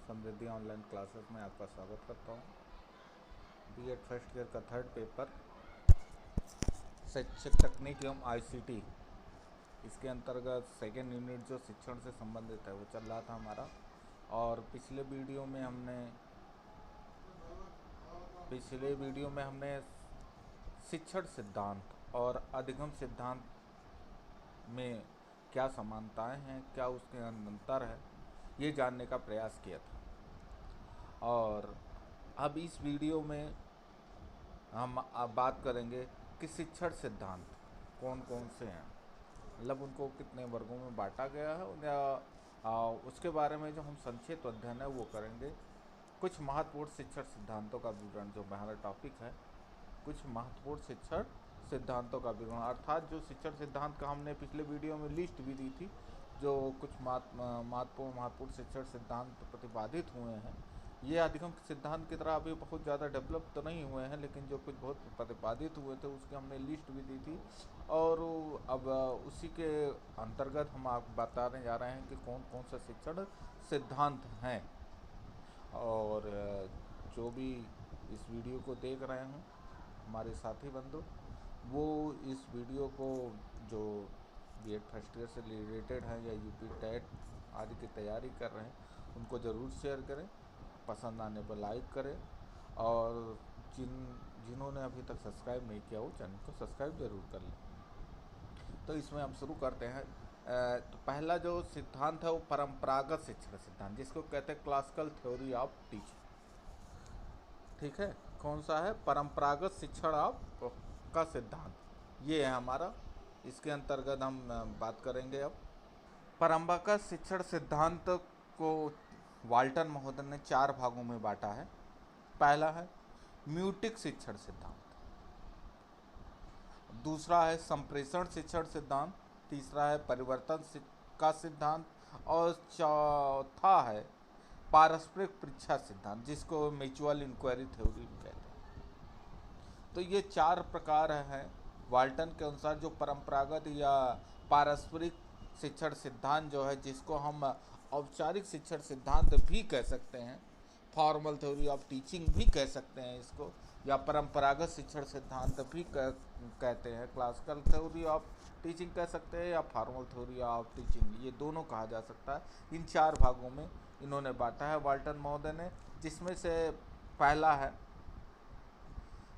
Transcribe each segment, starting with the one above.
समृद्धि online classes में आपका स्वागत करता हूँ। बीएड फर्स्ट ईयर का थर्ड पेपर शैक्षिक तकनीक एवं आईसीटी, इसके अंतर्गत सेकेंड यूनिट जो शिक्षण से संबंधित है वो चल रहा था हमारा। और पिछले वीडियो में हमने शिक्षण सिद्धांत और अधिगम सिद्धांत में क्या समानताएं हैं, क्या उसके अंतर है, ये जानने का प्रयास किया था। और अब इस वीडियो में हम अब बात करेंगे कि शिक्षण सिद्धांत कौन कौन से हैं, मतलब उनको कितने वर्गों में बांटा गया है, या उसके बारे में जो हम संक्षिप्त अध्ययन है वो करेंगे। कुछ महत्वपूर्ण शिक्षण सिद्धांतों का विवरण, जो हमारा टॉपिक है, कुछ महत्वपूर्ण शिक्षण सिद्धांतों का विवरण, अर्थात जो शिक्षण सिद्धांत का हमने पिछले वीडियो में लिस्ट भी दी थी, जो कुछ महत्वपूर्ण शिक्षण सिद्धांत प्रतिपादित हुए हैं। ये अधिगम सिद्धांत की तरह अभी बहुत ज़्यादा डेवलप तो नहीं हुए हैं, लेकिन जो कुछ बहुत प्रतिपादित हुए थे उसकी हमने लिस्ट भी दी थी। और अब उसी के अंतर्गत हम आपको बताने जा रहे हैं कि कौन कौन से शिक्षण सिद्धांत हैं। और जो भी इस वीडियो को देख रहे हों हमारे साथी बंधु, वो इस वीडियो को, जो बीएड फर्स्ट ईयर से रिलेटेड हैं या यूपी टेट आदि की तैयारी कर रहे हैं, उनको ज़रूर शेयर करें, पसंद आने पर लाइक करें। और जिन्होंने अभी तक सब्सक्राइब नहीं किया वो चैनल को सब्सक्राइब ज़रूर कर लें। तो इसमें हम शुरू करते हैं। तो पहला जो सिद्धांत है वो परंपरागत शिक्षण सिद्धांत, जिसको कहते हैं क्लासिकल थ्योरी ऑफ टीचिंग। ठीक है, कौन सा है? परंपरागत शिक्षण ऑफ का सिद्धांत, ये है हमारा। इसके अंतर्गत हम बात करेंगे अब। परंपरागत शिक्षण सिद्धांत को वाल्टन महोदय ने 4 भागों में बांटा है। पहला है म्यूटिक शिक्षण सिद्धांत, दूसरा है संप्रेषण शिक्षण सिद्धांत, तीसरा है परिवर्तन का सिद्धांत, और चौथा है पारस्परिक परीक्षा सिद्धांत, जिसको म्यूचुअल इंक्वायरी थ्योरी कहते हैं। तो ये 4 प्रकार हैं वाल्टन के अनुसार, जो परंपरागत या पारस्परिक शिक्षण सिद्धांत जो है, जिसको हम औपचारिक शिक्षण सिद्धांत भी कह सकते हैं, फॉर्मल थ्योरी ऑफ टीचिंग भी कह सकते हैं इसको, या परंपरागत शिक्षण सिद्धांत भी कहते हैं, क्लासिकल थ्योरी ऑफ टीचिंग कह सकते हैं, या फॉर्मल थ्योरी ऑफ टीचिंग, ये दोनों कहा जा सकता है। इन 4 भागों में इन्होंने बांटा है वाल्टन महोदय ने, जिसमें से पहला है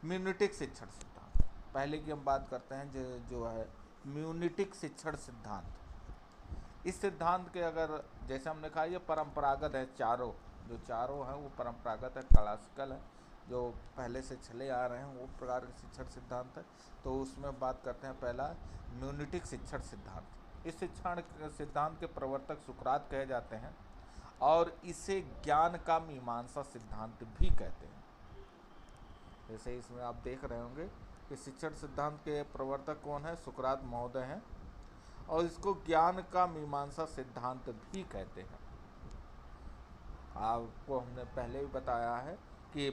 म्यूनिटिक शिक्षण सिद्धांत। पहले की हम बात करते हैं जो है म्यूनिटिक शिक्षण सिद्धांत। इस सिद्धांत के, अगर जैसे हमने कहा, ये परंपरागत है, चारों हैं वो परंपरागत है, क्लासिकल है, जो पहले से चले आ रहे हैं वो प्रकार के शिक्षण सिद्धांत है। तो उसमें बात करते हैं पहला म्यूनिटिक शिक्षण सिद्धांत। इस शिक्षण सिद्धांत के प्रवर्तक सुकरात कहे जाते हैं, और इसे ज्ञान का मीमांसा सिद्धांत भी कहते हैं। जैसे इसमें आप देख रहे होंगे कि शिक्षण सिद्धांत के प्रवर्तक कौन है? सुकरात महोदय हैं, और इसको ज्ञान का मीमांसा सिद्धांत भी कहते हैं। आपको हमने पहले भी बताया है कि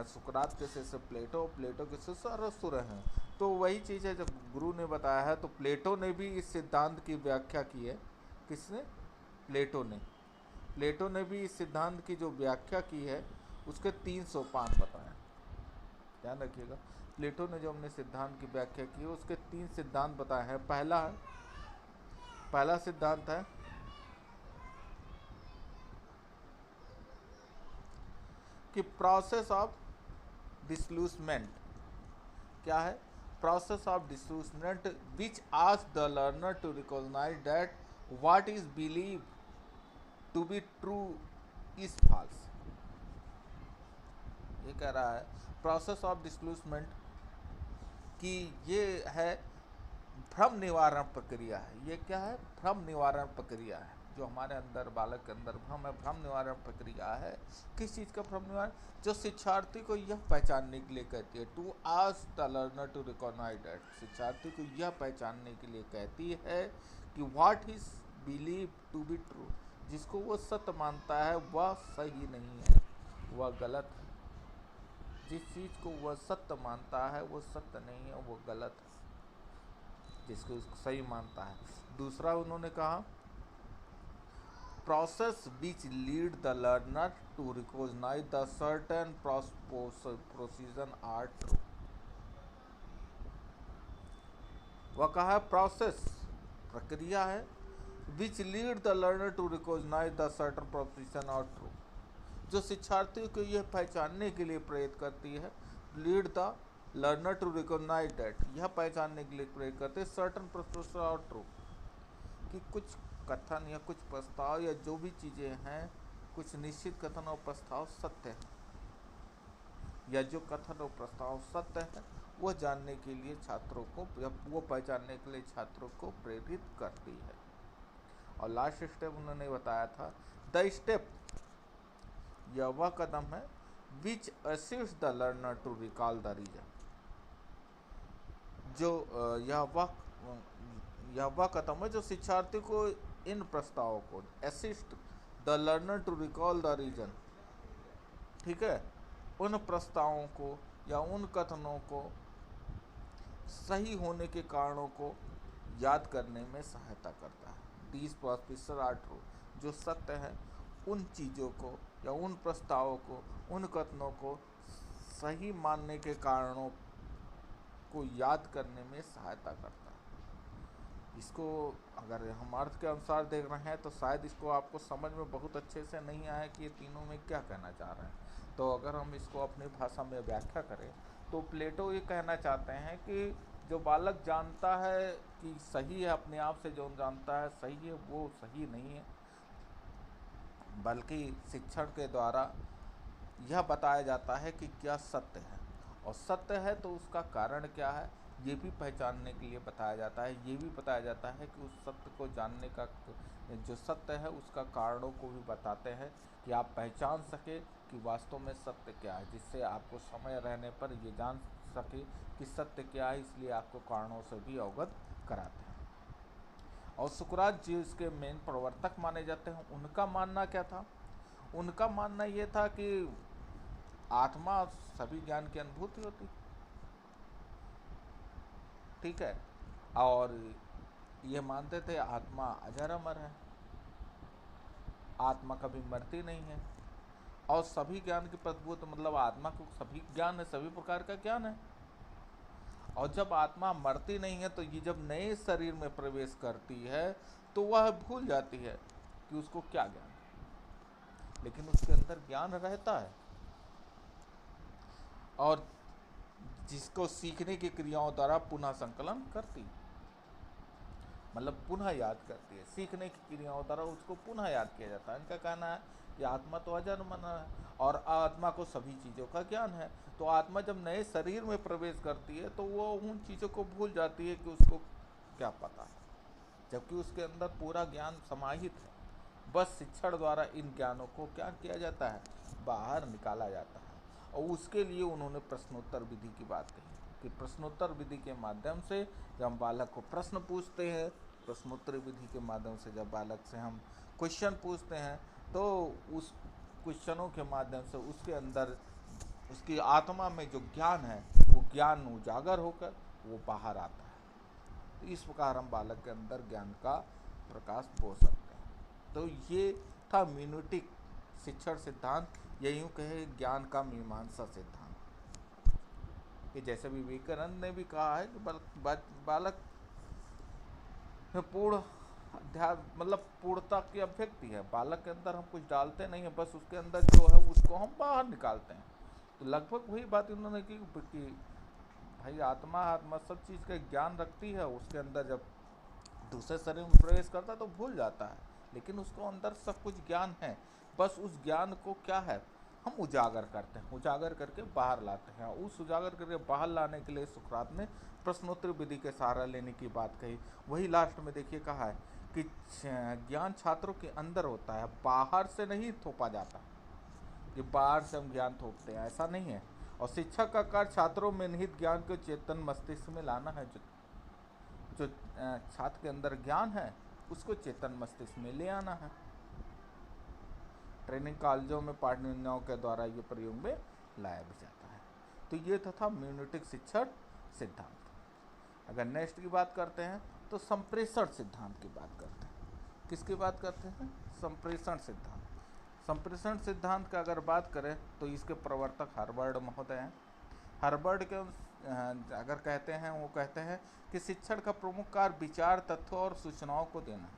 सुकरात के शिष्य प्लेटो के शिष्य अरस्तु हैं। तो वही चीज़ है, जब गुरु ने बताया है तो प्लेटो ने भी इस सिद्धांत की व्याख्या की है। किसने? प्लेटो ने भी इस सिद्धांत की जो व्याख्या की है उसके 3 सोपान बताए। ध्यान रखिएगा, प्लेटो ने जो हमने सिद्धांत की व्याख्या की है उसके 3 सिद्धांत बताए हैं। पहला सिद्धांत है कि प्रोसेस ऑफ डिसल्यूसमेंट। क्या है? Process of disillusionment which ask the learner to recognise that what is believe to be true is false. ये कह रहा है प्रोसेस ऑफ डिसल्यूसमेंट कि ये है भ्रम निवारण प्रक्रिया है। ये क्या है? भ्रम निवारण प्रक्रिया है। जो हमारे अंदर, बालक के अंदर भ्रम है, भ्रम निवारण प्रक्रिया है। किस चीज़ का भ्रम निवारण? जो शिक्षार्थी को यह पहचानने के लिए कहती है, to ask the learner to recognise that, शिक्षार्थी को यह पहचानने के लिए कहती है कि what is believe to be true, जिसको वो सत्य मानता है वह सही नहीं है, वह गलत है। जिस चीज़ को वह सत्य मानता है वो सत्य नहीं है, वो गलत है, जिसको उसको सही मानता है। दूसरा उन्होंने कहा process which lead the learner to recognize the certain procedure are true। वह कहा प्रोसेस प्रक्रिया है, which lead the learner to recognise the certain proposition are true, जो शिक्षार्थियों को यह पहचानने के लिए प्रेरित करती है, lead the learner to recognise that, यह पहचानने के लिए प्रेरित करते हैं सर्टन प्रोपोजिशन और ट्रू, कि कुछ कथन या कुछ प्रस्ताव या जो भी चीज़ें हैं, कुछ निश्चित कथन और प्रस्ताव सत्य है, या जो कथन और प्रस्ताव सत्य है वह जानने के लिए छात्रों को, वो पहचानने के लिए छात्रों को प्रेरित करती है। और लास्ट स्टेप उन्होंने बताया था, द स्टेप, यह वह कदम है which assist the learner to recall the reason, जो यह वह कदम है जो शिक्षार्थी को इन प्रस्तावों को, assist the learner to recall the reason, ठीक है, उन प्रस्तावों को या उन कथनों को सही होने के कारणों को याद करने में सहायता करता है। दीज प्रोपोजिशंस आर ट्रू, जो सत्य है उन चीज़ों को या उन प्रस्तावों को, उन कथनों को सही मानने के कारणों को याद करने में सहायता करता है। इसको अगर हम अर्थ के अनुसार देख रहे हैं तो शायद इसको आपको समझ में बहुत अच्छे से नहीं आया कि ये तीनों में क्या कहना चाह रहे हैं। तो अगर हम इसको अपनी भाषा में व्याख्या करें तो प्लेटो ये कहना चाहते हैं कि जो बालक जानता है कि सही है, अपने आप से जो जानता है सही है, वो सही नहीं है, बल्कि शिक्षण के द्वारा यह बताया जाता है कि क्या सत्य है, और सत्य है तो उसका कारण क्या है ये भी पहचानने के लिए बताया जाता है। ये भी बताया जाता है कि उस सत्य को जानने का, जो सत्य है उसका कारणों को भी बताते हैं कि आप पहचान सके कि वास्तव में सत्य क्या है, जिससे आपको समय रहने पर ये जान सके कि सत्य क्या है, इसलिए आपको कारणों से भी अवगत कराते हैं। और सुकरात जी इसके मेन प्रवर्तक माने जाते हैं। उनका मानना क्या था? उनका मानना ये था कि आत्मा सभी ज्ञान की अनुभूति होती, ठीक है, और ये मानते थे आत्मा अजर अमर है, आत्मा कभी मरती नहीं है, और सभी ज्ञान की प्रतिभूत, मतलब आत्मा को सभी ज्ञान है, सभी प्रकार का ज्ञान है। और जब आत्मा मरती नहीं है तो ये जब नए शरीर में प्रवेश करती है तो वह भूल जाती है कि उसको क्या ज्ञान है, लेकिन उसके अंदर ज्ञान रहता है, और जिसको सीखने की क्रियाओं द्वारा पुनः संकलन करती, मतलब पुनः याद करती है, सीखने की क्रियाओं द्वारा उसको पुनः याद किया जाता है। इनका कहना है कि आत्मा तो अजर मन है और आत्मा को सभी चीज़ों का ज्ञान है। तो आत्मा जब नए शरीर में प्रवेश करती है तो वो उन चीज़ों को भूल जाती है कि उसको क्या पता है, जबकि उसके अंदर पूरा ज्ञान समाहित है। बस शिक्षण द्वारा इन ज्ञानों को क्या किया जाता है, बाहर निकाला जाता है। और उसके लिए उन्होंने प्रश्नोत्तर विधि की बात कही कि प्रश्नोत्तर विधि के माध्यम से जब हम बालक को प्रश्न पूछते हैं, प्रश्नोत्तर विधि के माध्यम से जब बालक से हम क्वेश्चन पूछते हैं तो उस क्वेश्चनों के माध्यम से उसके अंदर, उसकी आत्मा में जो ज्ञान है वो ज्ञान उजागर होकर वो बाहर आता है। तो इस प्रकार हम बालक के अंदर ज्ञान का प्रकाश बो सकते हैं। तो ये था म्यूनिटिक शिक्षण सिद्धांत, या यूँ कहे ज्ञान का मीमांसा सिद्धांत, कि जैसे विवेकानंद ने भी कहा है कि बालक में पूर्ण अध्यात्म, मतलब पूर्णता की अभिव्यक्ति है। बालक के अंदर हम कुछ डालते नहीं है, बस उसके अंदर जो है उसको हम बाहर निकालते हैं। तो लगभग वही बात उन्होंने की कि भाई आत्मा सब चीज़ का ज्ञान रखती है, उसके अंदर जब दूसरे शरीर में प्रवेश करता है तो भूल जाता है, लेकिन उसको अंदर सब कुछ ज्ञान है। बस उस ज्ञान को क्या है, हम उजागर करते हैं, उजागर करके बाहर लाते हैं। उस उजागर करके बाहर लाने के लिए सुकरात ने प्रश्नोत्तर विधि के सहारा लेने की बात कही। वही लास्ट में देखिए कहा है कि ज्ञान छात्रों के अंदर होता है, बाहर से नहीं थोपा जाता, कि बाहर से हम ज्ञान थोपते हैं, ऐसा नहीं है। और शिक्षक का कार्य छात्रों में निहित ज्ञान को चेतन मस्तिष्क में लाना है। जो छात्र के अंदर ज्ञान है उसको चेतन मस्तिष्क में ले आना है। ट्रेनिंग कॉलेजों में पाठ्ययोजनाओं के द्वारा ये प्रयोग में लाया भी जाता है। तो ये था म्यूनिटिक शिक्षण सिद्धांत। अगर नेक्स्ट की बात करते हैं तो संप्रेषण सिद्धांत की बात करते हैं किसकी बात करते हैं? संप्रेषण सिद्धांत। संप्रेषण सिद्धांत का अगर बात करें तो इसके प्रवर्तक हर्बर्ट महोदय हैं। हर्बर्ट के अगर कहते हैं, वो कहते हैं कि शिक्षण का प्रमुख कार्य विचार, तथ्यों और सूचनाओं को देना है।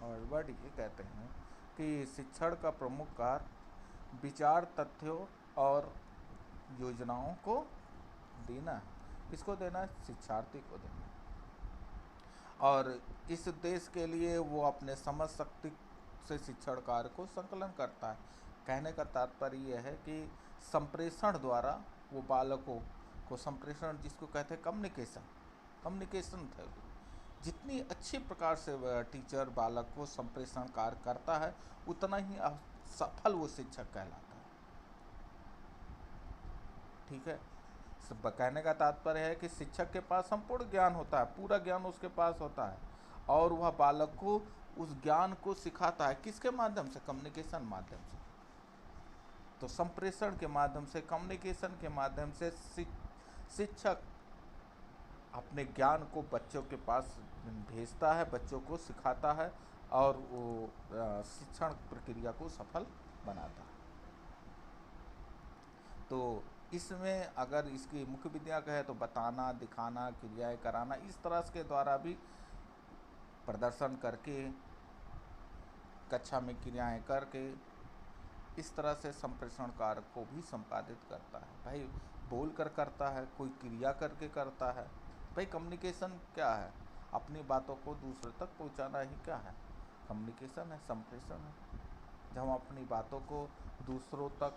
हर्बर्ट ये कहते हैं कि शिक्षण का प्रमुख कार्य विचार, तथ्यों और योजनाओं को देना है। किसको देना है? शिक्षार्थी को देना है। और इस उद्देश्य के लिए वो अपने समझ शक्ति से शिक्षण कार्य को संकलन करता है। कहने का तात्पर्य यह है कि संप्रेषण द्वारा वो बालकों को, संप्रेषण जिसको कहते हैं कम्युनिकेशन थ्योरी, जितनी अच्छी प्रकार से टीचर बालक को संप्रेषण कार्य करता है उतना ही सफल वो शिक्षक कहलाता है। ठीक है। कहने का तात्पर्य है कि शिक्षक के पास संपूर्ण ज्ञान होता है, पूरा ज्ञान उसके पास होता है, और वह बालक को उस ज्ञान को सिखाता है। किसके माध्यम से? कम्युनिकेशन माध्यम से। तो संप्रेषण के माध्यम से, कम्युनिकेशन के माध्यम से शिक्षक अपने ज्ञान को बच्चों के पास भेजता है, बच्चों को सिखाता है, और वो शिक्षण प्रक्रिया को सफल बनाता है। तो इसमें अगर इसकी मुख्य विधियाँ कहे तो बताना, दिखाना, क्रियाएं कराना, इस तरह के द्वारा भी प्रदर्शन करके, कक्षा में क्रियाएं करके, इस तरह से संप्रेषण कार्य को भी संपादित करता है। भाई बोल कर करता है, कोई क्रिया करके करता है। भाई कम्युनिकेशन क्या है? अपनी बातों को दूसरे तक पहुंचाना ही क्या है? कम्युनिकेशन है, संप्रेषण है। जब हम अपनी बातों को दूसरों तक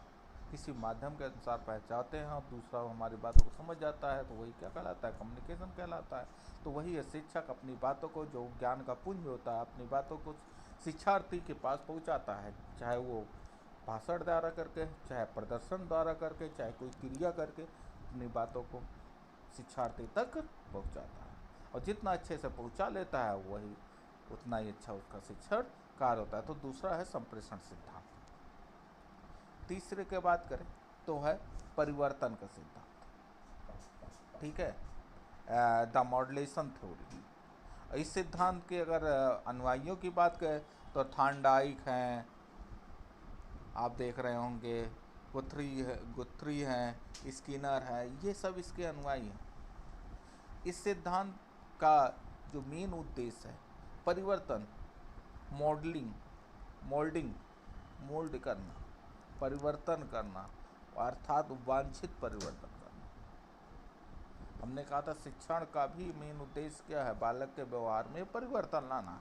किसी माध्यम के अनुसार पहुंचाते हैं और दूसरा हमारी बातों को समझ जाता है तो वही क्या कहलाता है? कम्युनिकेशन कहलाता है। तो वही है, शिक्षक अपनी बातों को, जो ज्ञान का पुंज होता है, अपनी बातों को शिक्षार्थी के पास पहुंचाता है, चाहे वो भाषण द्वारा करके, चाहे प्रदर्शन द्वारा करके, चाहे कोई क्रिया करके, अपनी बातों को शिक्षार्थी तक पहुंचाता है। और जितना अच्छे से पहुंचा लेता है वही उतना ही अच्छा उसका शिक्षण कार्य होता है। तो दूसरा है संप्रेषण सिद्धांत। तीसरे की बात करें तो है परिवर्तन का सिद्धांत। ठीक है, द मॉड्यूलेशन थ्योरी। इस सिद्धांत के अगर अनुयायियों की बात करें तो थॉर्नडाइक हैं, आप देख रहे होंगे, गुथ्री हैं, स्किनर है, ये सब इसके अनुयायी हैं। इस सिद्धांत का जो मेन उद्देश्य है परिवर्तन, मोल्ड करना, परिवर्तन करना, अर्थात वांछित परिवर्तन करना। हमने कहा था शिक्षण का भी मेन उद्देश्य क्या है? बालक के व्यवहार में परिवर्तन लाना,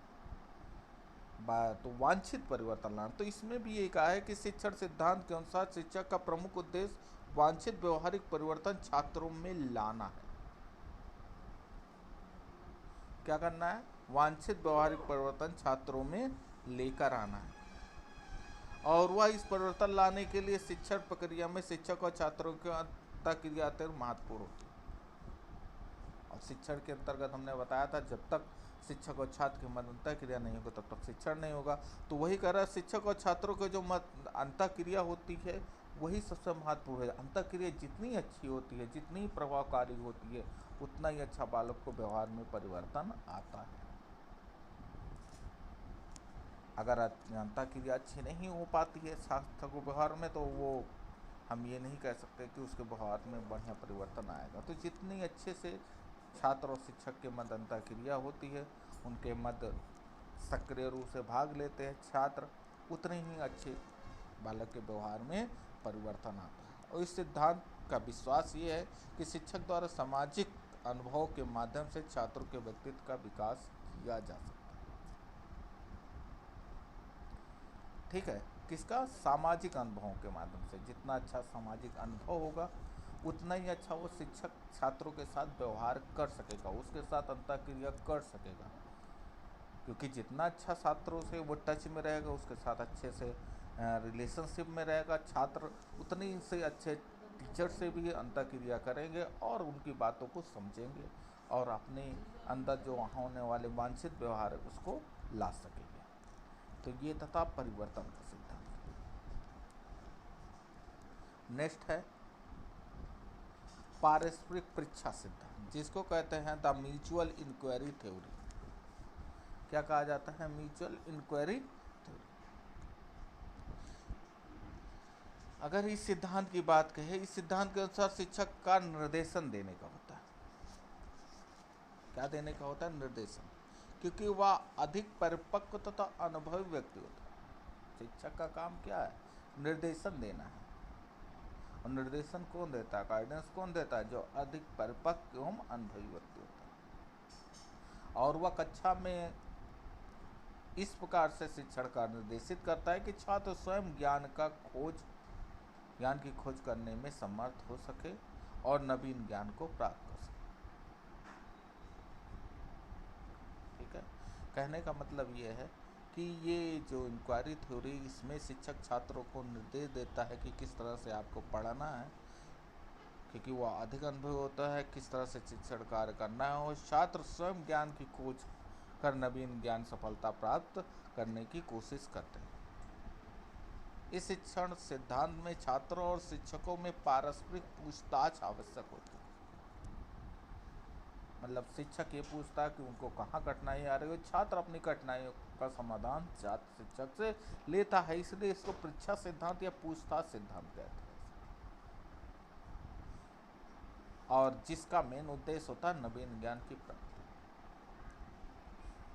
तो वांछित परिवर्तन लाना। तो इसमें भी ये कहा है कि शिक्षण सिद्धांत के अनुसार शिक्षक का प्रमुख उद्देश्य वांछित व्यवहारिक परिवर्तन छात्रों में लाना है। क्या करना है? वांछित व्यवहारिक परिवर्तन छात्रों में लेकर आना है। और वह इस परिवर्तन लाने के लिए शिक्षण प्रक्रिया में शिक्षक और छात्रों की अंतःक्रिया अत्यंत महत्वपूर्ण होती है। और शिक्षण के अंतर्गत हमने बताया था, जब तक शिक्षक और छात्र की मध्य अंतःक्रिया नहीं होगा तब तक शिक्षण नहीं होगा। तो वही कह रहा है, शिक्षक और छात्रों की जो अंतःक्रिया होती है वही सबसे महत्वपूर्ण है। अंतःक्रिया जितनी अच्छी होती है, जितनी प्रभावकारी होती है, उतना ही अच्छा बालक को व्यवहार में परिवर्तन आता है। अगर अंतःक्रिया अच्छी नहीं हो पाती है छात्र को व्यवहार में, तो वो हम ये नहीं कह सकते कि उसके व्यवहार में बढ़िया परिवर्तन आएगा। तो जितनी अच्छे से छात्र और शिक्षक के मध्य अंतःक्रिया होती है, उनके मध्य सक्रिय रूप से भाग लेते हैं छात्र, उतने ही अच्छे बालक के व्यवहार में परिवर्तन आता है। और इस सिद्धांत का विश्वास ये है कि शिक्षक द्वारा सामाजिक अनुभव के माध्यम से छात्रों के व्यक्तित्व का विकास किया जा सकता है। ठीक है, किसका? सामाजिक अनुभवों के माध्यम से। जितना अच्छा सामाजिक अनुभव होगा उतना ही अच्छा वो शिक्षक छात्रों के साथ व्यवहार कर सकेगा, उसके साथ अंतःक्रिया कर सकेगा। क्योंकि जितना अच्छा छात्रों से वो टच में रहेगा, उसके साथ अच्छे से रिलेशनशिप में रहेगा, छात्र उतनी से अच्छे टीचर से भी अंतःक्रिया करेंगे और उनकी बातों को समझेंगे और अपने अंदर जो होने वाले वांछित व्यवहार है उसको ला सकेंगे। तो ये था परिवर्तन का सिद्धांत। नेक्स्ट है पारस्परिक परीक्षा सिद्धांत, जिसको कहते हैं द म्यूचुअल इंक्वायरी थ्योरी। क्या कहा जाता है? Mutual inquiry theory. अगर इस सिद्धांत की बात कहें, इस सिद्धांत के अनुसार शिक्षक का निर्देशन देने का होता है। क्या देने का होता है? निर्देशन, क्योंकि वह अधिक परिपक्व तथा अनुभवी व्यक्ति होता है। शिक्षक का काम क्या है? निर्देशन देना है। और निर्देशन कौन देता है? गाइडेंस कौन देता है? जो अधिक परिपक्व एवं अनुभवी व्यक्ति होता है। और वह कक्षा में इस प्रकार से शिक्षण का निर्देशित करता है कि छात्र स्वयं ज्ञान की खोज करने में समर्थ हो सके और नवीन ज्ञान को प्राप्त कर सके। ठीक है, कहने का मतलब ये है कि ये जो इंक्वायरी थ्योरी, इसमें शिक्षक छात्रों को निर्देश देता है कि किस तरह से आपको पढ़ाना है, क्योंकि वह अधिक अनुभव होता है, किस तरह से शिक्षण कार्य करना है, और छात्र स्वयं ज्ञान की खोज कर नवीन ज्ञान सफलता प्राप्त करने की कोशिश करते हैं। इस शिक्षण सिद्धांत में छात्रों और शिक्षकों में पारस्परिक पूछताछ आवश्यक होती है। मतलब शिक्षक ये पूछता है कि उनको कहाँ कठिनाई आ रही है, छात्र अपनी कठिनाइयों का समाधान छात्र शिक्षक से लेता है, इसलिए इसको परीक्षा सिद्धांत या पूछताछ सिद्धांत कहते हैं। और जिसका मेन उद्देश्य होता है नवीन ज्ञान की प्राप्ति।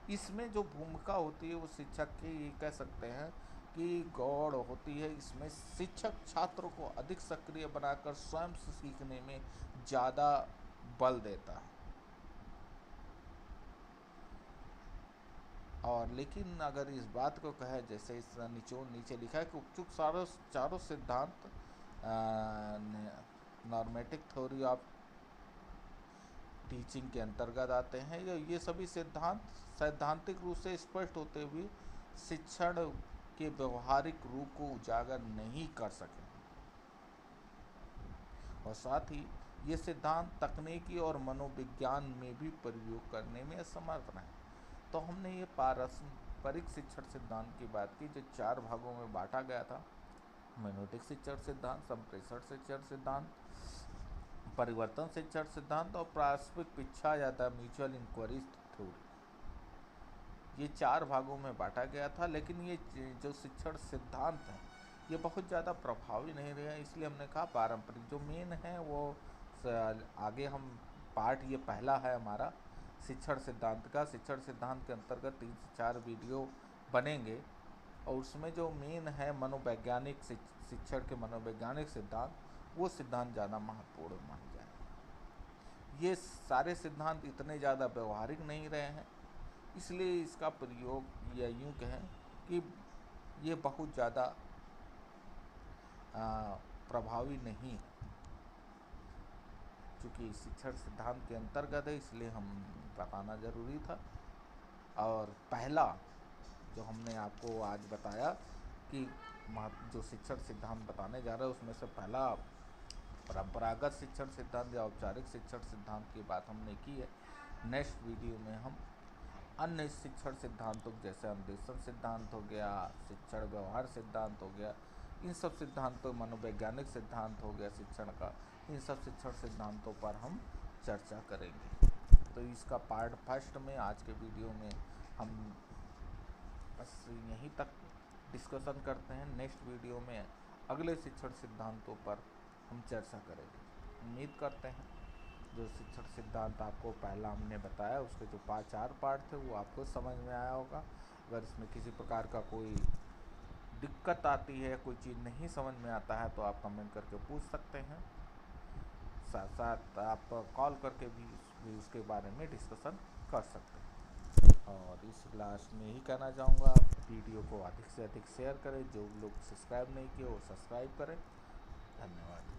इसमें जो भूमिका होती है वो शिक्षक की, ये कह सकते हैं कि गौड़ होती है। इसमें शिक्षक छात्रों को अधिक सक्रिय बनाकर स्वयं से सीखने में ज़्यादा बल देता है। और लेकिन अगर इस बात को कहे, जैसे इस निचोड़ नीचे लिखा है कि उपयुक्त चारों सिद्धांत नॉर्मेटिक थ्योरी ऑफ टीचिंग के अंतर्गत आते हैं। ये सभी सिद्धांत सैद्धांतिक रूप से स्पष्ट होते हुए शिक्षण के व्यवहारिक रूप को उजागर नहीं कर सके, और साथ ही ये सिद्धांत तकनीकी और मनोविज्ञान में भी प्रयोग करने में असमर्थ हैं। तो हमने ये पारस्परिक शिक्षण सिद्धांत की बात की, जो 4 भागों में बांटा गया था: मेनोटिक शिक्षण सिद्धांत, संप्रेषण शिक्षण सिद्धांत, परिवर्तन शिक्षण सिद्धांत और पारस्परिक पिच्छा या म्यूचुअल इंक्वायरी थ्योरी। ये 4 भागों में बांटा गया था। लेकिन ये जो शिक्षण सिद्धांत है ये बहुत ज़्यादा प्रभावी नहीं रहे, इसलिए हमने कहा पारंपरिक जो मेन है वो आगे हम पार्ट, ये पहला है हमारा शिक्षण सिद्धांत का। शिक्षण सिद्धांत के अंतर्गत 3 से 4 वीडियो बनेंगे, और उसमें जो मेन है मनोवैज्ञानिक शिक्षण के मनोवैज्ञानिक सिद्धांत, वो सिद्धांत ज़्यादा महत्वपूर्ण माने जाए। ये सारे सिद्धांत इतने ज़्यादा व्यवहारिक नहीं रहे हैं, इसलिए इसका प्रयोग या यूँ कहें कि ये बहुत ज़्यादा प्रभावी नहीं है। चूँकि शिक्षण सिद्धांत के अंतर्गत है, इसलिए हम बताना ज़रूरी था। और पहला जो हमने आपको आज बताया कि जो शिक्षण सिद्धांत बताने जा रहे हैं, उसमें से पहला परंपरागत शिक्षण सिद्धांत या औपचारिक शिक्षण सिद्धांत की बात हमने की है। नेक्स्ट वीडियो में हम अन्य शिक्षण सिद्धांतों जैसे अन्वेषण सिद्धांत हो गया, शिक्षण व्यवहार सिद्धांत हो गया, इन सब सिद्धांतों, मनोवैज्ञानिक सिद्धांत हो गया शिक्षण का, इन सब शिक्षण सिद्धांतों पर हम चर्चा करेंगे। तो इसका पार्ट फर्स्ट में आज के वीडियो में हम बस यहीं तक डिस्कशन करते हैं। नेक्स्ट वीडियो में अगले शिक्षण सिद्धांतों पर हम चर्चा करेंगे। उम्मीद करते हैं जो शिक्षण सिद्धांत आपको पहला हमने बताया, उसके जो 4 पार्ट थे वो आपको समझ में आया होगा। अगर इसमें किसी प्रकार का कोई दिक्कत आती है, कोई चीज़ नहीं समझ में आता है, तो आप कमेंट करके पूछ सकते हैं। साथ साथ आप कॉल करके भी उसके बारे में डिस्कशन कर सकते हैं। और इस लास्ट में ही कहना चाहूँगा, वीडियो को अधिक से अधिक शेयर करें। जो लोग सब्सक्राइब नहीं किए वो सब्सक्राइब करें। धन्यवाद।